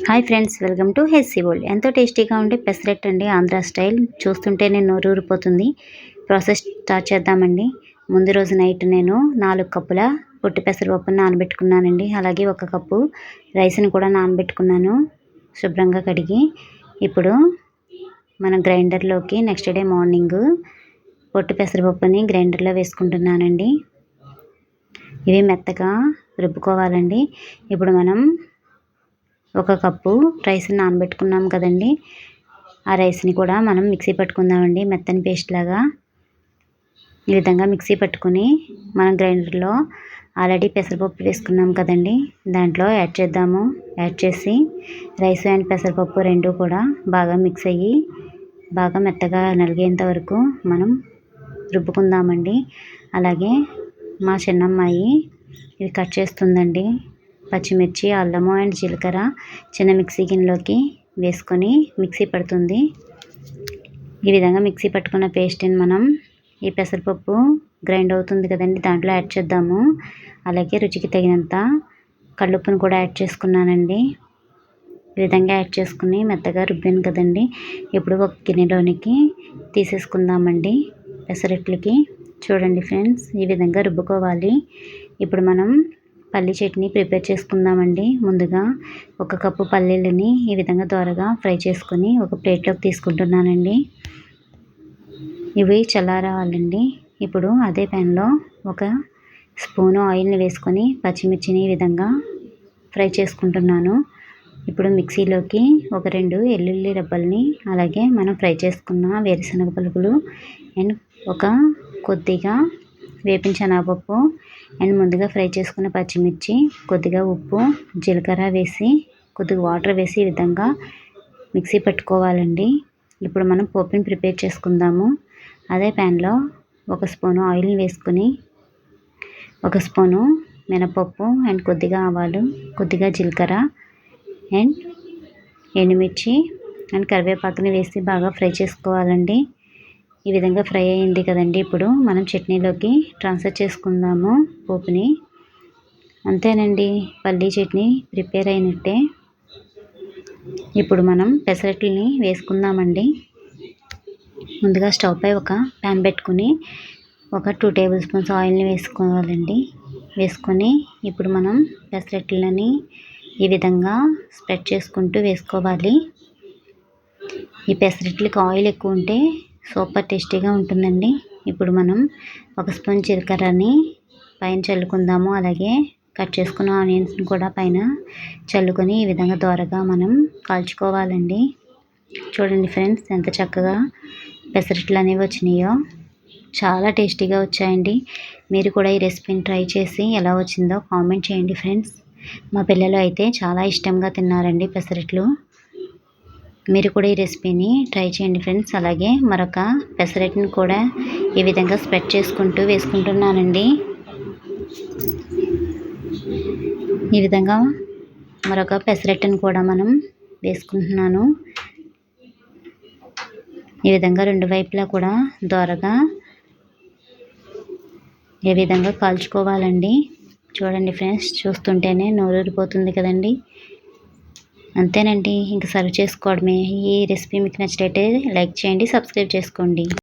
Hi friends, welcome to Hessey world. ఎంతో టేస్టీగా ఉండే పెసరట్టు అండి, ఆంధ్ర స్టైల్. చూస్తుంటేనే నోరూరిపోతుంది. ప్రాసెస్ స్టార్ట్ చేద్దామండి. ముందు రోజు నైట్ నేను 4 కప్పుల పొట్టి పెసరపప్పును నానబెట్టుకున్నానండి. అలాగే 1 కప్పు రైస్ని కూడా నానబెట్టుకున్నాను శుభ్రంగా కడిగి. ఇప్పుడు మనం గ్రైండర్లోకి నెక్స్ట్ డే మార్నింగ్ పొట్టి పెసరపప్పుని గ్రైండర్లో వేసుకుంటున్నానండి. ఇవి మెత్తగా రుబ్బుకోవాలండి. ఇప్పుడు మనం 1 కప్పు రైస్ని నానబెట్టుకున్నాం కదండి, ఆ రైస్ని కూడా మనం మిక్సీ పట్టుకుందామండి. మెత్తని పేస్ట్ లాగా ఈ విధంగా మిక్సీ పట్టుకుని మనం గ్రైండర్లో ఆల్రెడీ పెసరపప్పు వేసుకున్నాం కదండి, దాంట్లో యాడ్ చేద్దాము. యాడ్ చేసి రైస్ అండ్ పెసరపప్పు రెండు కూడా బాగా మిక్స్ అయ్యి బాగా మెత్తగా నలిగేంత వరకు మనం రుబ్బుకుందామండి. అలాగే మా చిన్నమ్మాయి ఇవి కట్ చేస్తుందండి. పచ్చిమిర్చి, అల్లము అండ్ జీలకర్ర చిన్న మిక్సీ గిన్నెలోకి వేసుకొని మిక్సీ పడుతుంది. ఈ విధంగా మిక్సీ పట్టుకున్న పేస్ట్ని మనం ఈ పెసరపప్పు గ్రైండ్ అవుతుంది కదండి, దాంట్లో యాడ్ చేద్దాము. అలాగే రుచికి తగినంత కల్లుప్పును కూడా యాడ్ చేసుకున్నానండి. ఈ విధంగా యాడ్ చేసుకుని మెత్తగా రుబ్బాను కదండి. ఇప్పుడు ఒక గిన్నెలోనికి తీసేసుకుందామండి పెసరట్లకి. చూడండి ఫ్రెండ్స్, ఈ విధంగా రుబ్బుకోవాలి. ఇప్పుడు మనం పల్లీ చట్నీ ప్రిపేర్ చేసుకుందామండి. ముందుగా 1 కప్పు పల్లీలని ఈ విధంగా దోరగా ఫ్రై చేసుకొని ఒక ప్లేట్లోకి తీసుకుంటున్నానండి. ఇవి చల్లారవాలండి. ఇప్పుడు అదే ప్యాన్లో 1 స్పూను ఆయిల్ని వేసుకొని పచ్చిమిర్చిని ఈ విధంగా ఫ్రై చేసుకుంటున్నాను. ఇప్పుడు మిక్సీలోకి 2 వెల్లుల్లి రెబ్బల్ని, అలాగే మనం ఫ్రై చేసుకున్న వేరుశనగ పలుకులు అండ్ కొద్దిగా వేపిన శనగపప్పు అండ్ ముందుగా ఫ్రై చేసుకున్న పచ్చిమిర్చి, కొద్దిగా ఉప్పు, జీలకర్ర వేసి కొద్దిగా వాటర్ వేసి ఈ విధంగా మిక్సీ పట్టుకోవాలండి. ఇప్పుడు మనం పోపుని ప్రిపేర్ చేసుకుందాము. అదే ప్యాన్లో 1 స్పూను ఆయిల్ని వేసుకుని 1 స్పూను మినపప్పు అండ్ కొద్దిగా ఆవాలు, కొద్దిగా జీలకర్ర అండ్ ఎండుమిర్చి అండ్ కరివేపాకుని వేసి బాగా ఫ్రై చేసుకోవాలండి. ఈ విధంగా ఫ్రై అయింది కదండి. ఇప్పుడు మనం చట్నీలోకి ట్రాన్స్ఫర్ చేసుకుందాము పోపుని. అంతేనండి, పల్లీ చట్నీ ప్రిపేర్ అయినట్టే. ఇప్పుడు మనం పెసరట్లని వేసుకుందామండి. ముందుగా స్టవ్ పై ఒక ప్యాన్ పెట్టుకుని 2 టేబుల్ స్పూన్స్ ఆయిల్ని వేసుకోవాలండి. వేసుకొని ఇప్పుడు మనం పెసరట్లని ఈ విధంగా స్ప్రెడ్ చేసుకుంటూ వేసుకోవాలి. ఈ పెసరట్లకి ఆయిల్ ఎక్కువ ఉంటే సూపర్ టేస్టీగా ఉంటుందండి. ఇప్పుడు మనం 1 స్పూన్ జీలకర్రని పైన చల్లుకుందాము. అలాగే కట్ చేసుకున్న ఆనియన్స్ని కూడా పైన చల్లుకొని ఈ విధంగా దోరగా మనం కాల్చుకోవాలండి. చూడండి ఫ్రెండ్స్, ఎంత చక్కగా పెసరట్లు అనేవి వచ్చినాయో. చాలా టేస్టీగా వచ్చాయండి. మీరు కూడా ఈ రెసిపీని ట్రై చేసి ఎలా వచ్చిందో కామెంట్ చేయండి ఫ్రెండ్స్. మా పిల్లలు అయితే చాలా ఇష్టంగా తిన్నారండి పెసరట్లు. మీరు కూడా ఈ రెసిపీని ట్రై చేయండి ఫ్రెండ్స్. అలాగే మరొక పెసరట్ని కూడా ఈ విధంగా స్ప్రెడ్ చేసుకుంటూ వేసుకుంటున్నానండి. ఈ విధంగా మరొక పెసరట్టును కూడా మనం వేసుకుంటున్నాను. ఈ విధంగా 2 వైపులా కూడా దోరగా ఈ విధంగా కాల్చుకోవాలండి. చూడండి ఫ్రెండ్స్, చూస్తుంటేనే నోరూరిపోతుంది కదండి. అంతేనండి, ఇంకా సర్వ్ చేసుకోవడమే. ఈ రెసిపీ మీకు నచ్చినట్లయితే లైక్ చేయండి, సబ్స్క్రైబ్ చేసుకోండి.